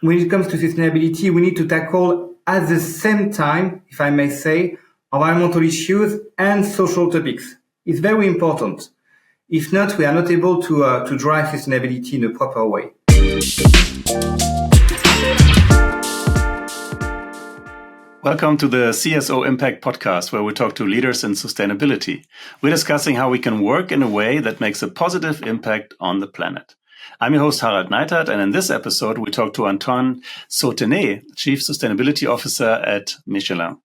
when it comes to sustainability, we need to tackle at the same time, if I may say, environmental issues and social topics. It's very important. If not, we are not able to drive sustainability in a proper way. Welcome to the CSO Impact Podcast, where we talk to leaders in sustainability. We're discussing how we can work in a way that makes a positive impact on the planet. I'm your host, Harald Neidhardt, and in this episode, we talk to Antoine Sautenet, Chief Sustainability Officer at Michelin.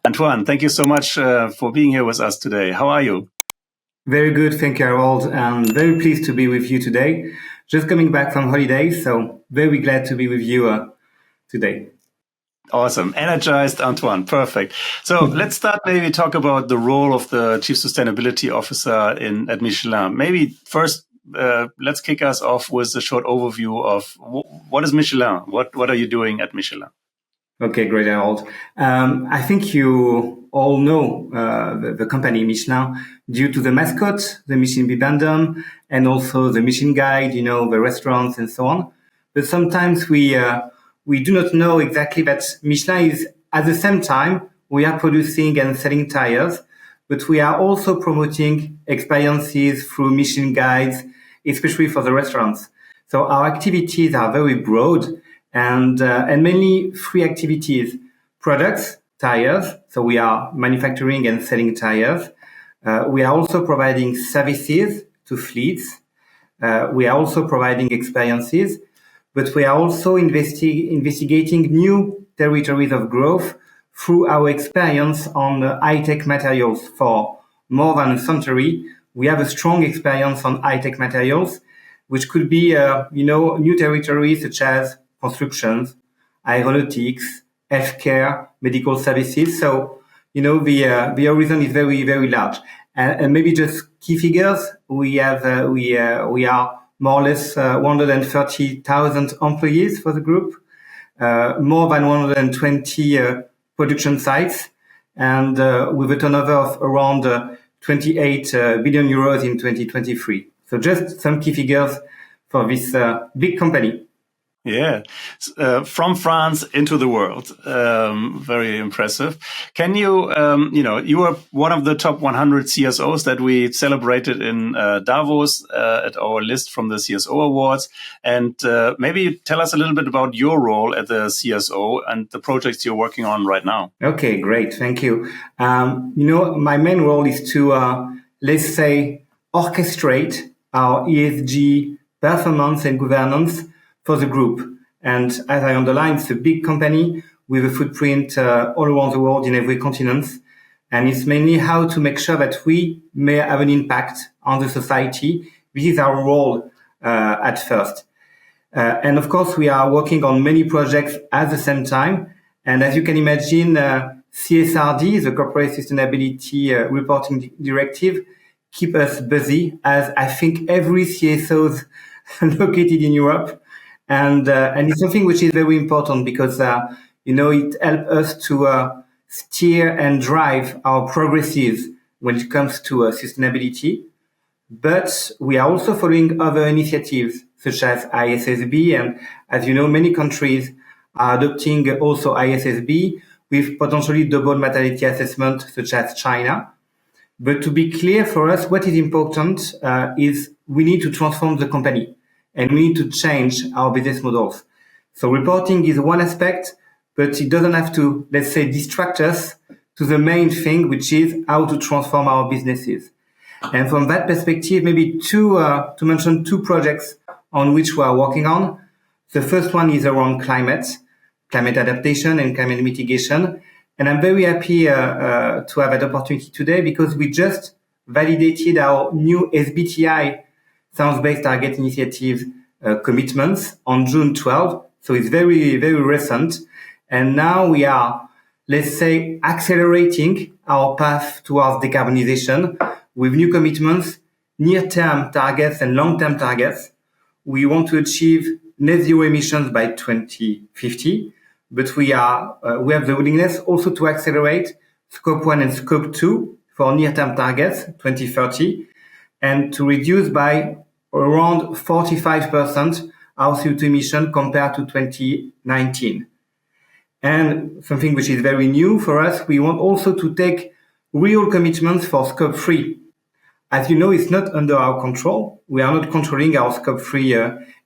Antoine, thank you so much for being here with us today. How are you? Very good, thank you, Harold. I'm very pleased to be with you today. Just coming back from holidays, so very glad to be with you today. Awesome. Energized, Antoine. Perfect. So let's start maybe talk about the role of the Chief Sustainability Officer at Michelin. Maybe first, let's kick us off with a short overview of what is Michelin? What are you doing at Michelin? Okay, great, Harold. I think you all know the company Michelin due to the mascot, the Michelin Bibendum, and also the Michelin Guide, the restaurants and so on. But sometimes we do not know exactly that Michelin is, at the same time, we are producing and selling tires, but we are also promoting experiences through Michelin Guides, especially for the restaurants. So our activities are very broad and mainly three activities: products, tires. So we are manufacturing and selling tires. We are also providing services to fleets. We are also providing experiences. But we are also investigating new territories of growth through our experience on high-tech materials. For more than a century, we have a strong experience on high-tech materials, which could be, new territories such as constructions, aeronautics, healthcare, medical services. So, the horizon is very, very large. And maybe just key figures: we are more or less 130,000 employees for the group, more than 120 production sites, and with a turnover of around 28 billion euros in 2023. So just some key figures for this big company. Yeah, from France into the world. Very impressive. Can you, you were one of the top 100 CSOs that we celebrated in Davos at our list from the CSO Awards. And maybe tell us a little bit about your role at the CSO and the projects you're working on right now. Okay, great. Thank you. My main role is to, let's say, orchestrate our ESG performance and governance for the group. And as I underlined, it's a big company with a footprint all around the world in every continent. And it's mainly how to make sure that we may have an impact on the society. This is our role at first. And of course, we are working on many projects at the same time. And as you can imagine, CSRD, the Corporate Sustainability Reporting Directive, keep us busy, as I think every CSO is located in Europe. And it's something which is very important because, it helps us to steer and drive our progresses when it comes to sustainability. But we are also following other initiatives such as ISSB. And as you know, many countries are adopting also ISSB with potentially double materiality assessment, such as China. But to be clear for us, what is important is we need to transform the company. And we need to change our business models. So reporting is one aspect, but it doesn't have to, let's say, distract us to the main thing, which is how to transform our businesses. And from that perspective, maybe to mention two projects on which we are working on. The first one is around climate adaptation and climate mitigation. And I'm very happy to have that opportunity today because we just validated our new SBTi, Science-Based Target Initiative commitments on June 12th. So it's very, very recent. And now we are, let's say, accelerating our path towards decarbonization with new commitments, near-term targets and long-term targets. We want to achieve net zero emissions by 2050, but we have the willingness also to accelerate Scope 1 and Scope 2 for near-term targets, 2030, and to reduce by around 45% our CO2 emission compared to 2019. And something which is very new for us, we want also to take real commitments for Scope 3. As you know, it's not under our control. We are not controlling our Scope 3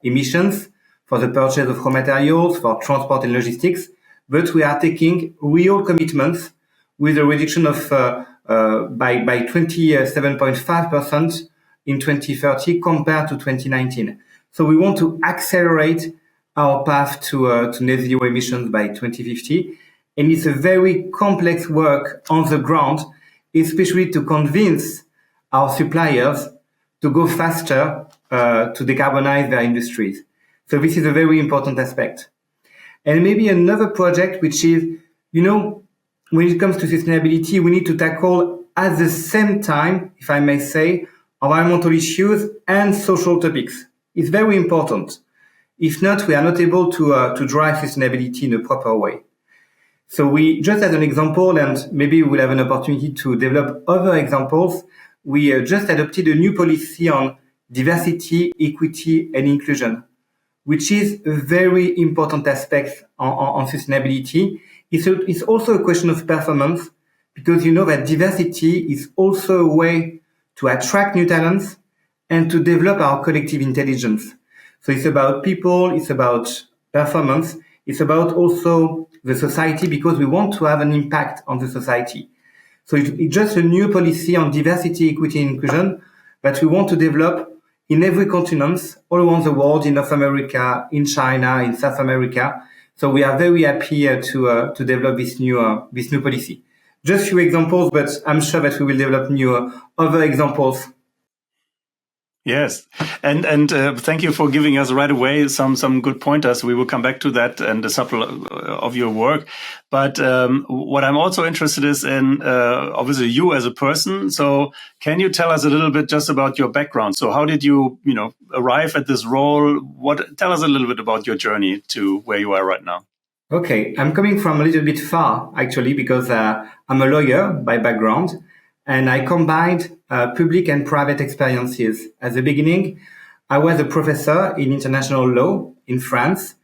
emissions for the purchase of raw materials, for transport and logistics, but we are taking real commitments with a reduction of by 27.5% in 2030 compared to 2019. So we want to accelerate our path to net zero emissions by 2050. And it's a very complex work on the ground, especially to convince our suppliers to go faster to decarbonize their industries. So this is a very important aspect. And maybe another project, which is, when it comes to sustainability, we need to tackle at the same time, if I may say, environmental issues and social topics. It's very important. If not, we are not able to drive sustainability in a proper way. So we, just as an example, and maybe we'll have an opportunity to develop other examples, we just adopted a new policy on diversity, equity, and inclusion, which is a very important aspect on sustainability. It's also a question of performance, because you know that diversity is also a way to attract new talents and to develop our collective intelligence. So it's about people, it's about performance, it's about also the society, because we want to have an impact on the society. So it's just a new policy on diversity, equity, and inclusion that we want to develop in every continent, all around the world, in North America, in China, in South America. So we are very happy to develop this new policy. Just a few examples, but I'm sure that we will develop new other examples. Yes, and thank you for giving us right away some good pointers. We will come back to that and the supplement of your work. But what I'm also interested is in obviously you as a person. So can you tell us a little bit just about your background? So how did you arrive at this role? Tell us a little bit about your journey to where you are right now. Okay, I'm coming from a little bit far actually, because I'm a lawyer by background. And I combined public and private experiences. At the beginning, I was a professor in international law in France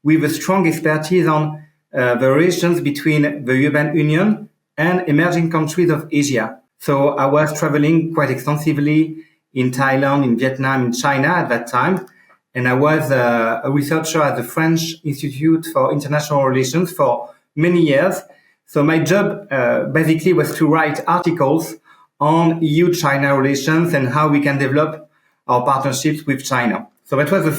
with a strong expertise on the relations between the European Union and emerging countries of Asia. So I was traveling quite extensively in Thailand, in Vietnam, in China at that time. And I was a researcher at the French Institute for International Relations for many years. So my job basically was to write articles on EU-China relations and how we can develop our partnerships with China. So that was the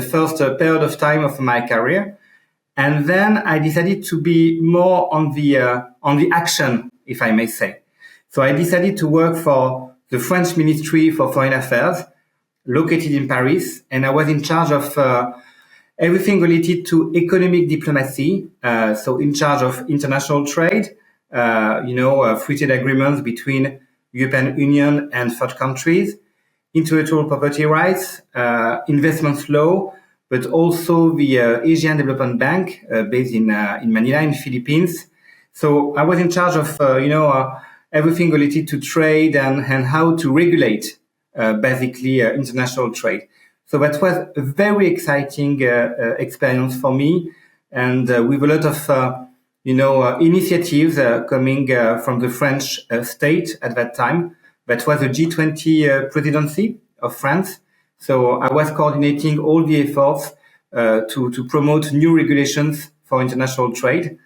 first period of time of my career. And then I decided to be more on the action, if I may say. So I decided to work for the French Ministry for Foreign Affairs, located in Paris, and I was in charge of everything related to economic diplomacy, so in charge of international trade, free trade agreements between European Union and third countries, intellectual property rights, investment law, but also the Asian Development Bank based in Manila in Philippines. So I was in charge of everything related to trade and how to regulate basically international trade. So that was a very exciting experience for me, and with a lot of initiatives coming from the French state at that time. That was the G20 presidency of France. So I was coordinating all the efforts to promote new regulations for international trade.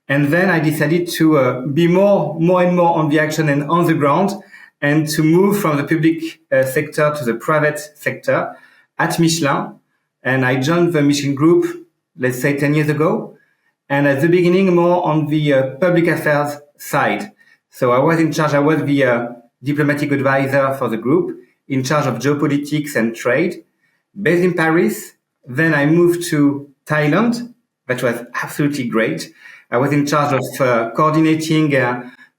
And then I decided to be more and more on the action and on the ground, and to move from the public sector to the private sector at Michelin. And I joined the Michelin group, let's say 10 years ago. And at the beginning, more on the public affairs side. So I was in charge, I was the diplomatic advisor for the group, in charge of geopolitics and trade, based in Paris. Then I moved to Thailand. That was absolutely great. I was in charge of coordinating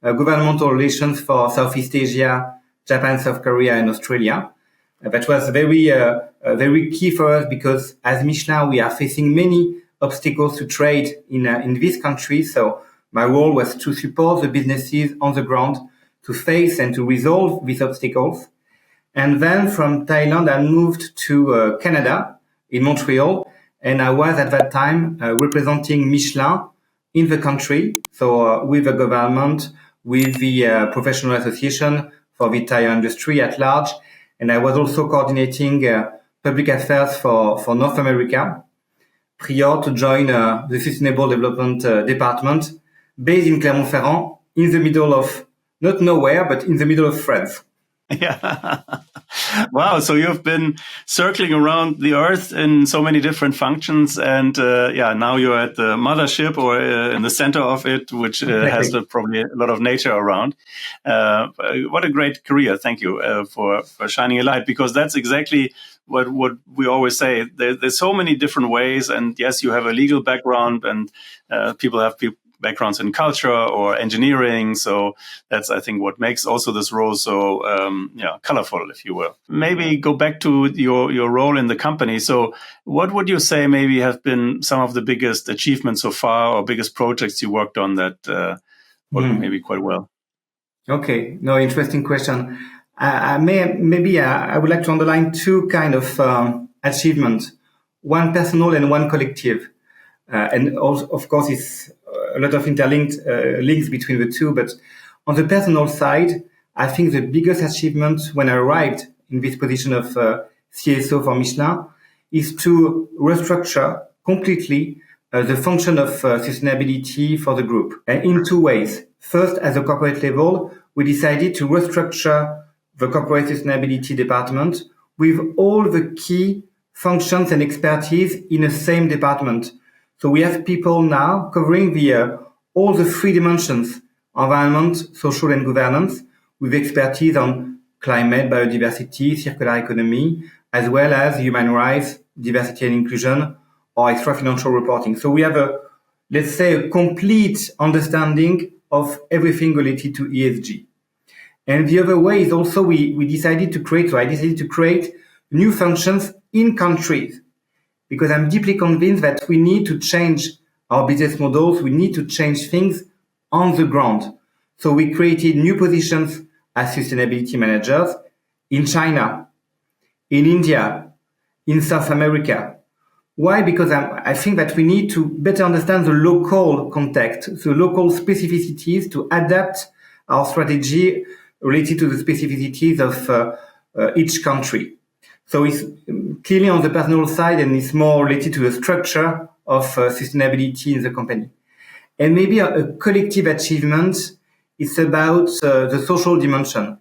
governmental relations for Southeast Asia, Japan, South Korea, and Australia. That was very key for us, because as Michelin, we are facing many obstacles to trade in these countries. So my role was to support the businesses on the ground to face and to resolve these obstacles. And then from Thailand, I moved to Canada, in Montreal, and I was at that time representing Michelin in the country, so with the government, with the professional association for the tire industry at large, and I was also coordinating public affairs for North America prior to join the Sustainable Development Department based in Clermont-Ferrand, in the middle of, not nowhere, but in the middle of France. Yeah. Wow. So you've been circling around the earth in so many different functions. And now you're at the mothership or in the center of it, which has probably a lot of nature around. What a great career. Thank you for shining a light, because that's exactly what we always say. There's so many different ways. And yes, you have a legal background, and people have backgrounds in culture or engineering. So that's, I think, what makes also this role so colorful, if you will. Maybe go back to your role in the company. So what would you say maybe have been some of the biggest achievements so far, or biggest projects you worked on that worked maybe quite well? Okay, no, interesting question. I would like to underline two kind of achievements, one personal and one collective. And also, of course, it's a lot of interlinked links between the two. But on the personal side, I think the biggest achievement when I arrived in this position of CSO for Michelin is to restructure completely the function of sustainability for the group in two ways. First, at the corporate level, we decided to restructure the corporate sustainability department with all the key functions and expertise in the same department. So we have people now covering all the three dimensions: environment, social, and governance, with expertise on climate, biodiversity, circular economy, as well as human rights, diversity and inclusion, or extra-financial reporting. So we have a complete understanding of everything related to ESG. And the other way is also I decided to create new functions in countries, because I'm deeply convinced that we need to change our business models. We need to change things on the ground. So we created new positions as sustainability managers in China, in India, in South America. Why? Because I think that we need to better understand the local context, the local specificities, to adapt our strategy related to the specificities of each country. So it's clearly on the personal side, and it's more related to the structure of sustainability in the company. And maybe a collective achievement is about the social dimension.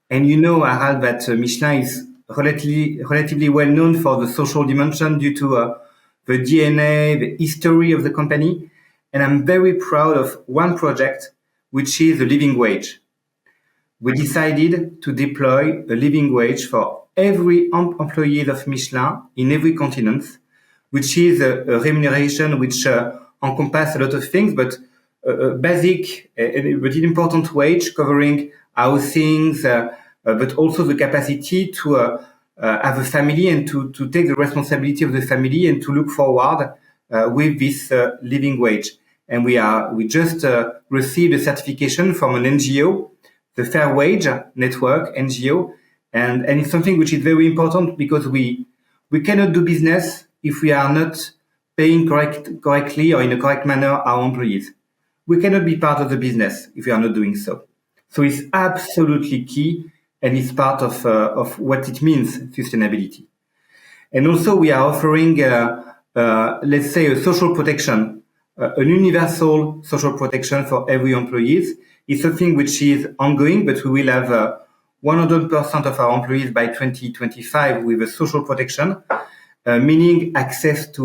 And you know, Harald, that Michelin is relatively well known for the social dimension due to the DNA, the history of the company. And I'm very proud of one project, which is the living wage. We decided to deploy a living wage for every employee of Michelin in every continent, which is a remuneration which encompasses a lot of things, but a basic but important wage covering housing, but also the capacity to have a family and to take the responsibility of the family and to look forward with this living wage. And we just received a certification from an NGO, the Fair Wage Network NGO, and it's something which is very important, because we cannot do business if we are not paying correctly or in a correct manner our employees. We cannot be part of the business if we are not doing so. So it's absolutely key, and it's part of what it means, sustainability. And also we are offering, let's say, a social protection, an universal social protection for every employee. It's something which is ongoing, but we will have 100% of our employees by 2025 with a social protection, meaning access to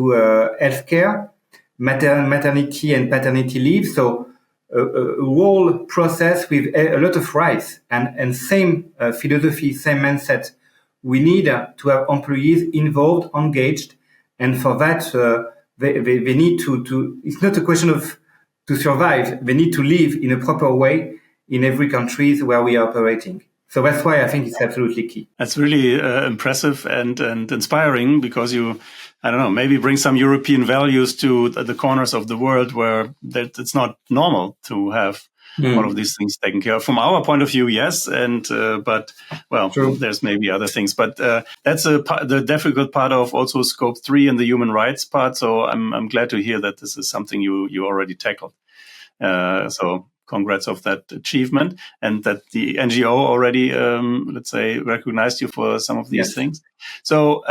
healthcare, maternity and paternity leave. So a whole process with a lot of rights and same philosophy, same mindset. We need to have employees involved, engaged, and for that they need to. It's not a question of to survive. They need to live in a proper way in every country where we are operating. So that's why I think it's absolutely key. That's really impressive and inspiring, because you, I don't know, maybe bring some European values to the corners of the world where it's not normal to have all of these things taken care of. From our point of view, yes, but True. there's maybe other things. But that's the difficult part of also Scope 3 and the human rights part. So I'm glad to hear that this is something you already tackled. So congrats of that achievement, and that the NGO already, let's say, recognized you for some of these things. So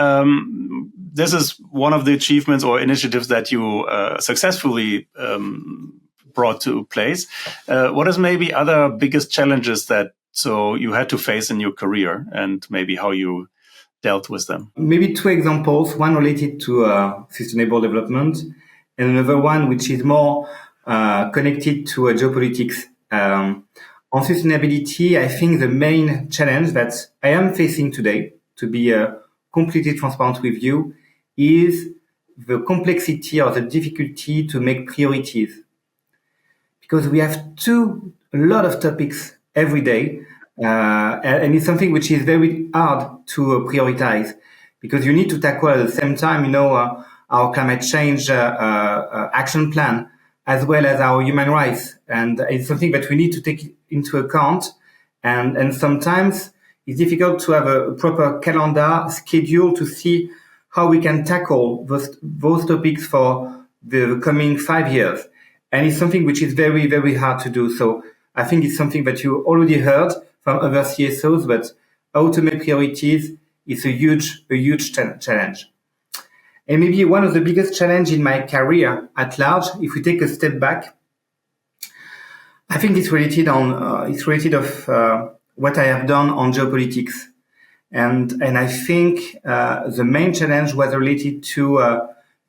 this is one of the achievements or initiatives that you successfully brought to place. What is maybe other biggest challenges that you had to face in your career, and maybe how you dealt with them? Maybe two examples, one related to sustainable development and another one which is more connected to geopolitics. On sustainability, I think the main challenge that I am facing today, to be completely transparent with you, is the complexity or the difficulty to make priorities. Because we have a lot of topics every day, and it's something which is very hard to prioritize, because you need to tackle at the same time, our climate change action plan, as well as our human rights. And it's something that we need to take into account. And sometimes it's difficult to have a proper calendar schedule to see how we can tackle those topics for the coming 5 years. And it's something which is very, very hard to do. So I think it's something that you already heard from other CSOs, but how to make priorities is a huge challenge. And maybe one of the biggest challenges in my career at large, if we take a step back, I think it's related of what I have done on geopolitics. And I think the main challenge was related to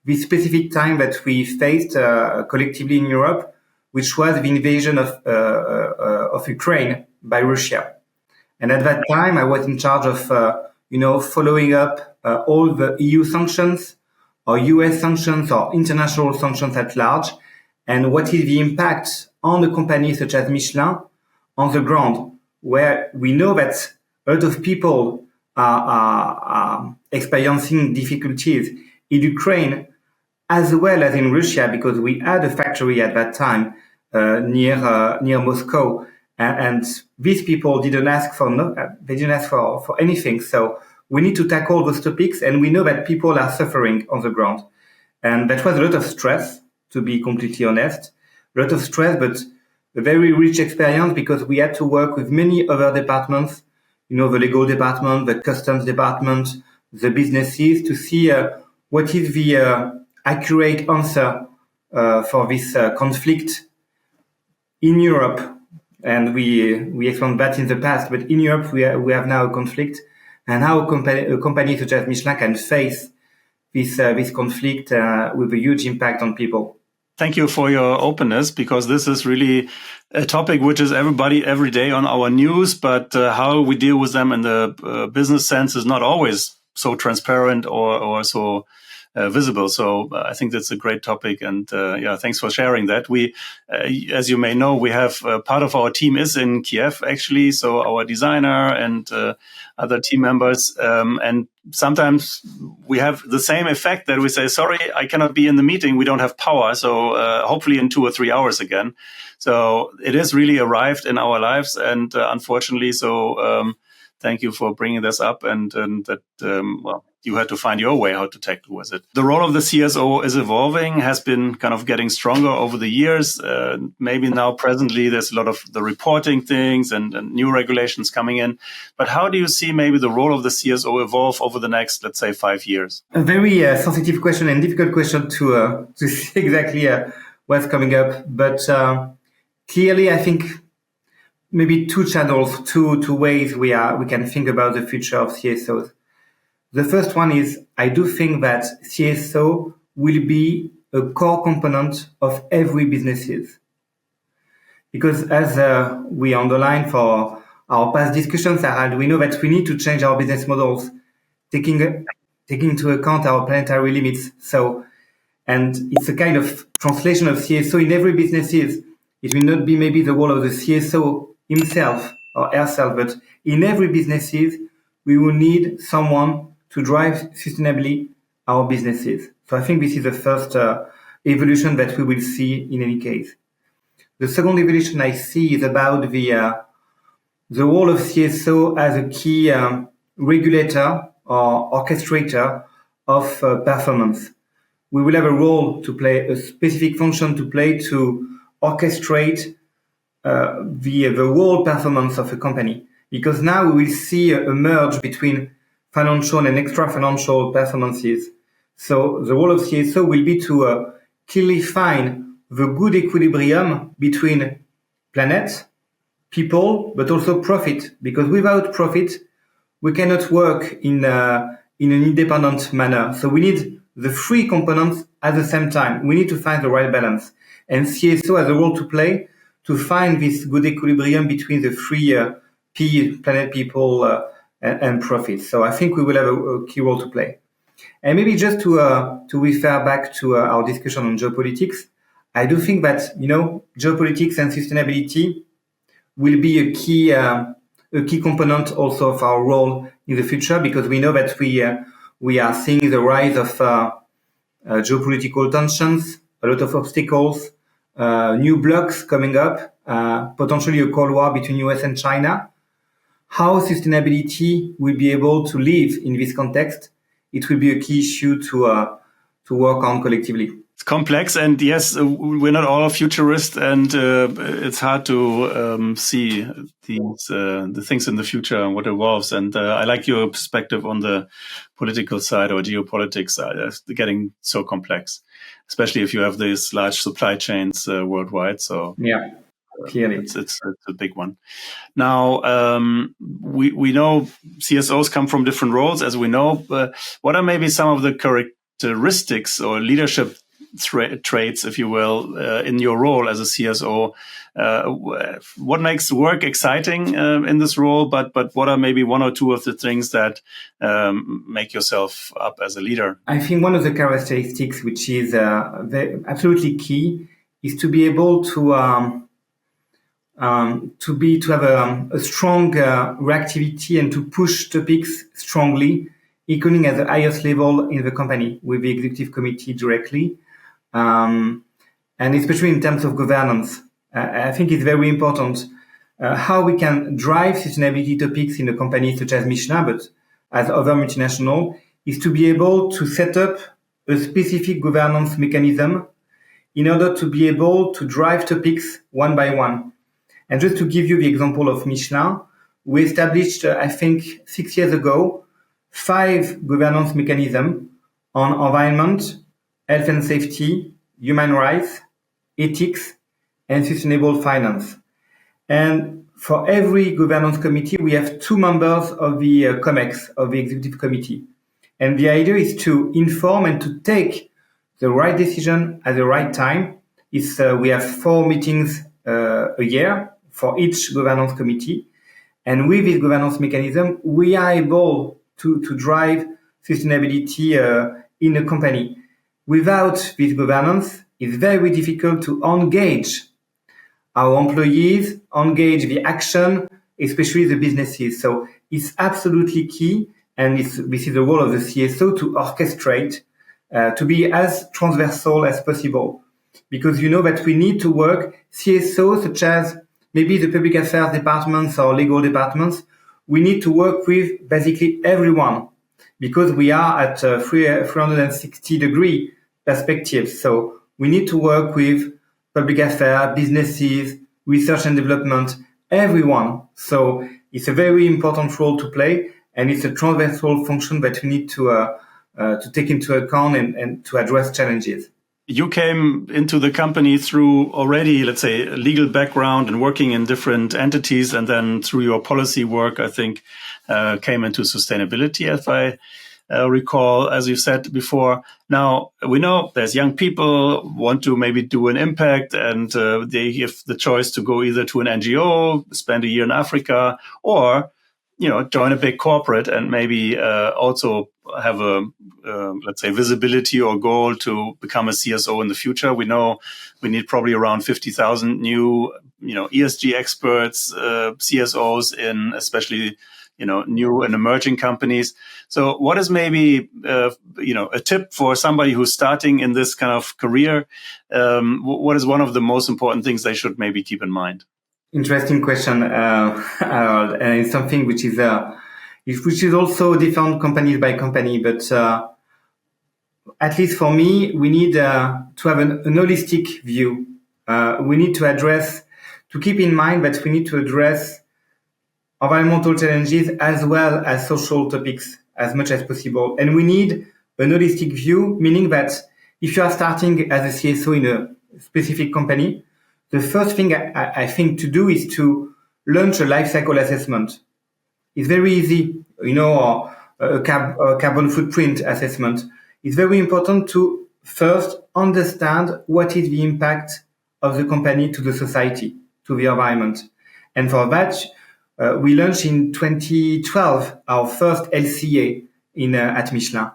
the specific time that we faced collectively in Europe, which was the invasion of Ukraine by Russia. And at that time, I was in charge of following up all the EU sanctions, or US sanctions, or international sanctions at large, and what is the impact on a company such as Michelin on the ground, where we know that a lot of people are experiencing difficulties in Ukraine as well as in Russia, because we had a factory at that time near Moscow, and these people didn't ask for anything. So we need to tackle those topics, and we know that people are suffering on the ground. And that was a lot of stress, to be completely honest. A lot of stress, but a very rich experience, because we had to work with many other departments, the legal department, the customs department, the businesses, to see what is the accurate answer for this conflict in Europe. And we explained that in the past, but in Europe we have now a conflict, and how a company such as Michelin can face this conflict with a huge impact on people. Thank you for your openness, because this is really a topic which is every day on our news, but how we deal with them in the business sense is not always so transparent or so visible. So I think that's a great topic, and thanks for sharing that. We, as you may know, we have part of our team is in Kiev, actually. So our designer and other team members, and sometimes we have the same effect that we say, sorry, I cannot be in the meeting. We don't have power. So hopefully in 2 or 3 hours again. So it has really arrived in our lives, and unfortunately, so thank you for bringing this up, and that, you had to find your way how to tackle with it. The role of the CSO is evolving, has been kind of getting stronger over the years. Maybe now presently there's a lot of the reporting things and new regulations coming in. But how do you see maybe the role of the CSO evolve over the next, let's say, 5 years? A very sensitive question and difficult question to see exactly what's coming up. But clearly, I think maybe two channels, two ways we can think about the future of CSOs. The first one is, I do think that CSO will be a core component of every businesses. Because as we underlined for our past discussions, Harald, we know that we need to change our business models, taking into account our planetary limits. So, and it's a kind of translation of CSO in every businesses. It will not be maybe the role of the CSO himself or herself, but in every businesses, we will need someone to drive sustainably our businesses. So I think this is the first evolution that we will see in any case. The second evolution I see is about the role of CSO as a key regulator or orchestrator of performance. We will have a role to play, a specific function to play to orchestrate the whole performance of a company. Because now we will see a merge between financial and extra-financial performances. So the role of CSO will be to clearly find the good equilibrium between planet, people, but also profit. Because without profit, we cannot work in an independent manner. So we need the three components at the same time. We need to find the right balance. And CSO has a role to play to find this good equilibrium between the three P, planet, people, and profit. So I think we will have a key role to play. And maybe just to refer back to our discussion on geopolitics, I do think that, geopolitics and sustainability will be a key component also of our role in the future, because we know that we are seeing the rise of geopolitical tensions, a lot of obstacles, new blocks coming up, potentially a Cold War between US and China. How sustainability will be able to live in this context, it will be a key issue to work on collectively. It's complex, and yes, we're not all futurists, and it's hard to see the things in the future and what evolves. And I like your perspective on the political side or geopolitics side. It's getting so complex, especially if you have these large supply chains worldwide. So yeah. Clearly. It's a big one. Now, we know CSOs come from different roles, as we know. What are maybe some of the characteristics or leadership traits, if you will, in your role as a CSO? What makes work exciting in this role? But what are maybe one or two of the things that make yourself up as a leader? I think one of the characteristics which is absolutely key is to be able to have a strong reactivity and to push topics strongly, including at the highest level in the company with the executive committee directly, and especially in terms of governance. I think it's very important how we can drive sustainability topics in a company such as Michelin, but as other multinational, is to be able to set up a specific governance mechanism in order to be able to drive topics one by one. And just to give you the example of Michelin, we established, I think, 6 years ago, 5 governance mechanisms on environment, health and safety, human rights, ethics, and sustainable finance. And for every governance committee, we have 2 members of the COMEX, of the executive committee. And the idea is to inform and to take the right decision at the right time. We have 4 meetings a year for each governance committee. And with this governance mechanism, we are able to drive sustainability in a company. Without this governance, it's very difficult to engage our employees, engage the action, especially the businesses. So it's absolutely key, and this is the role of the CSO to orchestrate, to be as transversal as possible. Because you know that we need to work, CSO such as maybe the public affairs departments or legal departments, we need to work with basically everyone because we are at 360-degree perspective. So we need to work with public affairs, businesses, research and development, everyone. So it's a very important role to play, and it's a transversal function that we need to take into account and to address challenges. You came into the company through already, let's say, a legal background and working in different entities, and then through your policy work, I think, came into sustainability, if I recall, as you said before. Now, we know there's young people want to maybe do an impact, and they have the choice to go either to an NGO, spend a year in Africa, or join a big corporate and maybe also have a, let's say, visibility or goal to become a CSO in the future. We know we need probably around 50,000 new, ESG experts, CSOs in especially new and emerging companies. So what is maybe, a tip for somebody who's starting in this kind of career? What is one of the most important things they should maybe keep in mind? Interesting question, Harold. And it's something which is also different companies by company, but at least for me, we need to have an holistic view. We need to keep in mind that we need to address environmental challenges as well as social topics as much as possible. And we need an holistic view, meaning that if you are starting as a CSO in a specific company, the first thing I think to do is to launch a life cycle assessment. It's very easy, or a carbon footprint assessment. It's very important to first understand what is the impact of the company to the society, to the environment. And for that, we launched in 2012 our first LCA at Michelin.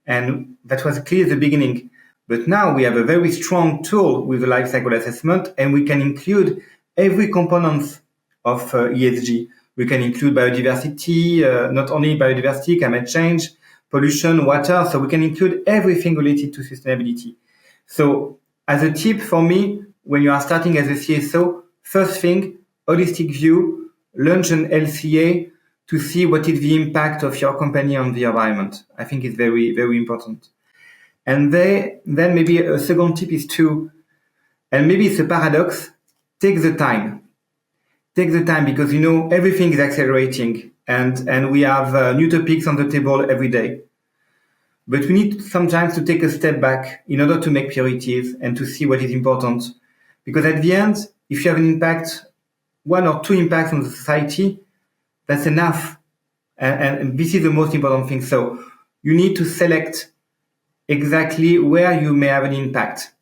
And that was clearly the beginning. But now we have a very strong tool with the life cycle assessment, and we can include every component of ESG. We can include biodiversity, not only biodiversity, climate change, pollution, water. So we can include everything related to sustainability. So as a tip for me, when you are starting as a CSO, first thing, holistic view, launch an LCA to see what is the impact of your company on the environment. I think it's very, very important. And then maybe a second tip is and maybe it's a paradox, take the time. Take the time because, everything is accelerating and we have new topics on the table every day. But we need sometimes to take a step back in order to make priorities and to see what is important. Because at the end, if you have an impact, one or two impacts on the society, that's enough. And this is the most important thing. So you need to select exactly where you may have an impact.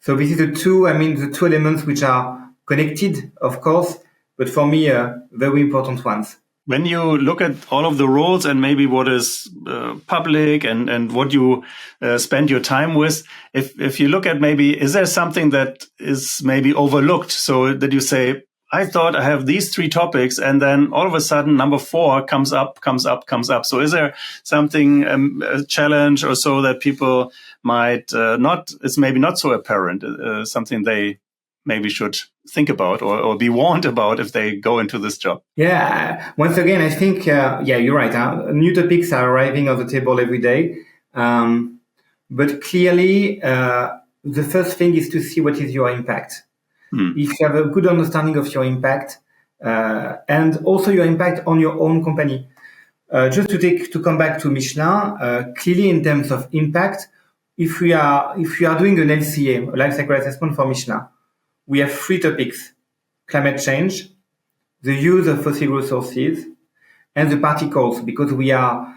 So this is the two elements which are connected, of course, but for me, very important ones. When you look at all of the roles and maybe what is public and what you spend your time with, if you look at maybe, is there something that is maybe overlooked so that you say, I thought I have these 3 topics, and then all of a sudden number 4 comes up. So is there something, a challenge or so that people might it's maybe not so apparent, something they maybe should think about or be warned about if they go into this job? Yeah, once again, I think, you're right. New topics are arriving on the table every day. But clearly, the first thing is to see what is your impact. If you have a good understanding of your impact and also your impact on your own company. Just to come back to Michelin, clearly in terms of impact, if we are doing an LCA, a life cycle assessment for Michelin, we have 3 topics: climate change, the use of fossil resources, and the particles, because we are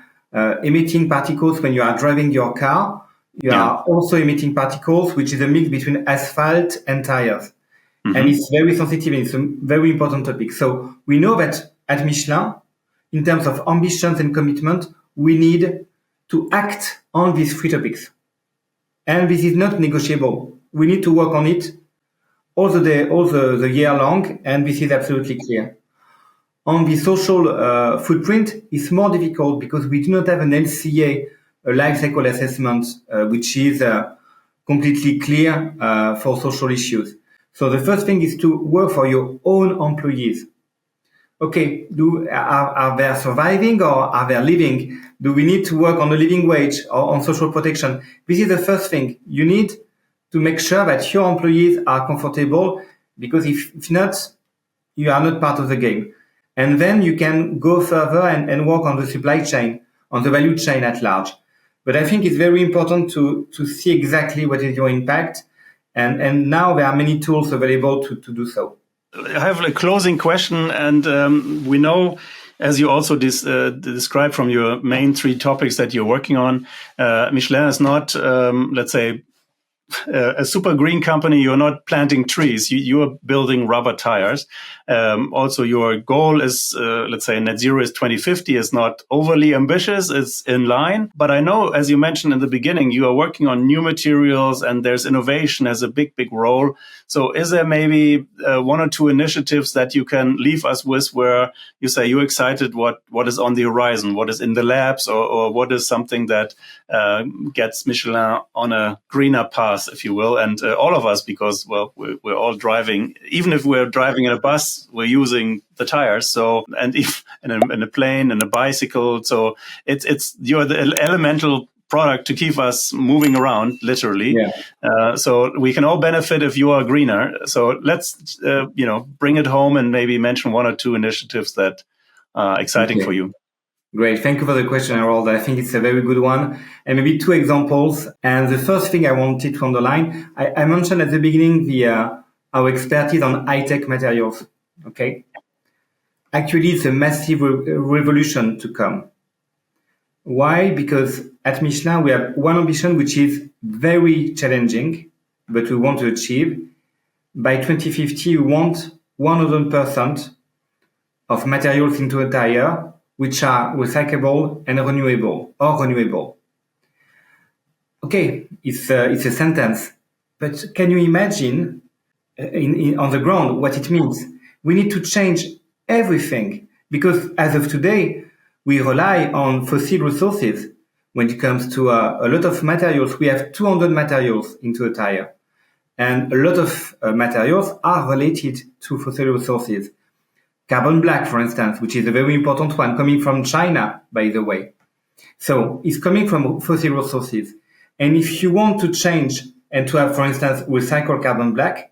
emitting particles when you are driving your car. You are also emitting particles, which is a mix between asphalt and tires. Mm-hmm. And it's very sensitive and it's a very important topic. So we know that at Michelin, in terms of ambitions and commitment, we need to act on these 3 topics. And this is not negotiable. We need to work on it all the year long, and this is absolutely clear. On the social footprint, it's more difficult because we do not have an LCA, a life cycle assessment, which is completely clear for social issues. So the first thing is to work for your own employees. Okay, are they surviving or are they living? Do we need to work on the living wage or on social protection? This is the first thing. You need to make sure that your employees are comfortable, because if not, you are not part of the game. And then you can go further and work on the supply chain, on the value chain at large. But I think it's very important to see exactly what is your impact. And now there are many tools available to do so. I have a closing question, and we know, as you also described from your main 3 topics that you're working on, Michelin is not, let's say, a super green company. You're not planting trees. You are building rubber tires. Also, your goal is, let's say, net zero is 2050 is not overly ambitious. It's in line. But I know, as you mentioned in the beginning, you are working on new materials and there's innovation has a big, big role. So is there maybe one or two initiatives that you can leave us with where you say you're excited what is on the horizon, what is in the labs, or what is something that gets Michelin on a greener path, if you will, and all of us, because, well, we're all driving, even if we're driving in a bus, we're using the tires. So, and if in a plane and a bicycle, so you're the elemental product to keep us moving around, literally. Yeah. So we can all benefit if you are greener. So let's, bring it home and maybe mention one or two initiatives that are exciting for you. Great. Thank you for the question, Harald. I think it's a very good one. And maybe two examples. And the first thing I wanted to underline, I mentioned at the beginning our expertise on high-tech materials. Okay. Actually, it's a massive revolution to come. Why? Because at Michelin, we have one ambition, which is very challenging, but we want to achieve. By 2050, we want 100% of materials into a tire which are recyclable and renewable. Okay, it's a sentence, but can you imagine on the ground what it means? We need to change everything because as of today, we rely on fossil resources when it comes to a lot of materials. We have 200 materials into a tire, and a lot of materials are related to fossil resources. Carbon black, for instance, which is a very important one, coming from China, by the way. So it's coming from fossil resources. And if you want to change and to have, for instance, recycled carbon black,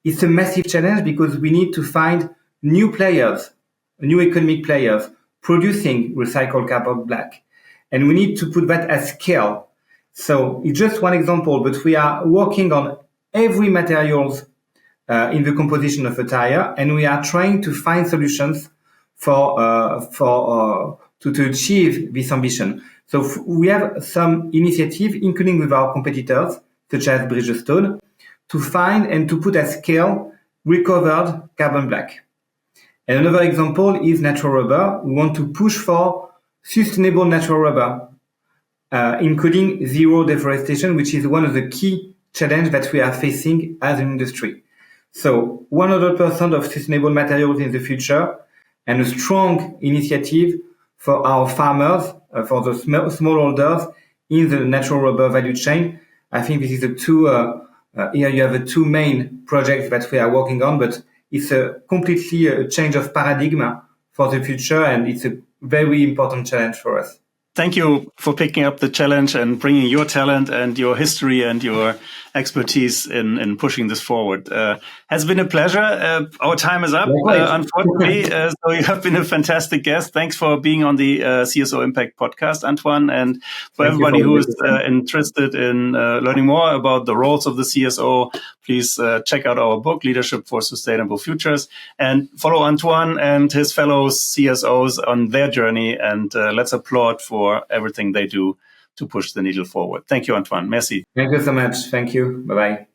it's a massive challenge because we need to find new players, new economic players producing recycled carbon black. And we need to put that at scale. So it's just one example, but we are working on every materials in the composition of a tire, and we are trying to find solutions to achieve this ambition. So we have some initiative, including with our competitors, such as Bridgestone, to find and to put at scale recovered carbon black. And another example is natural rubber. We want to push for sustainable natural rubber, including zero deforestation, which is one of the key challenges that we are facing as an industry. So 100% of sustainable materials in the future and a strong initiative for our farmers, for the smallholders in the natural rubber value chain. I think this is the two, here you have the two main projects that we are working on, but it's a completely a change of paradigm for the future, and it's a very important challenge for us. Thank you for picking up the challenge and bringing your talent and your history and your expertise in pushing this forward. Has been a pleasure. Our time is up, unfortunately. So you have been a fantastic guest. Thanks for being on the CSO Impact podcast, Antoine. And for everybody who is interested in learning more about the roles of the CSO, please check out our book, Leadership for Sustainable Futures, and follow Antoine and his fellow CSOs on their journey. And let's applaud for everything they do to push the needle forward. Thank you, Antoine. Merci. Thank you so much. Thank you. Bye-bye.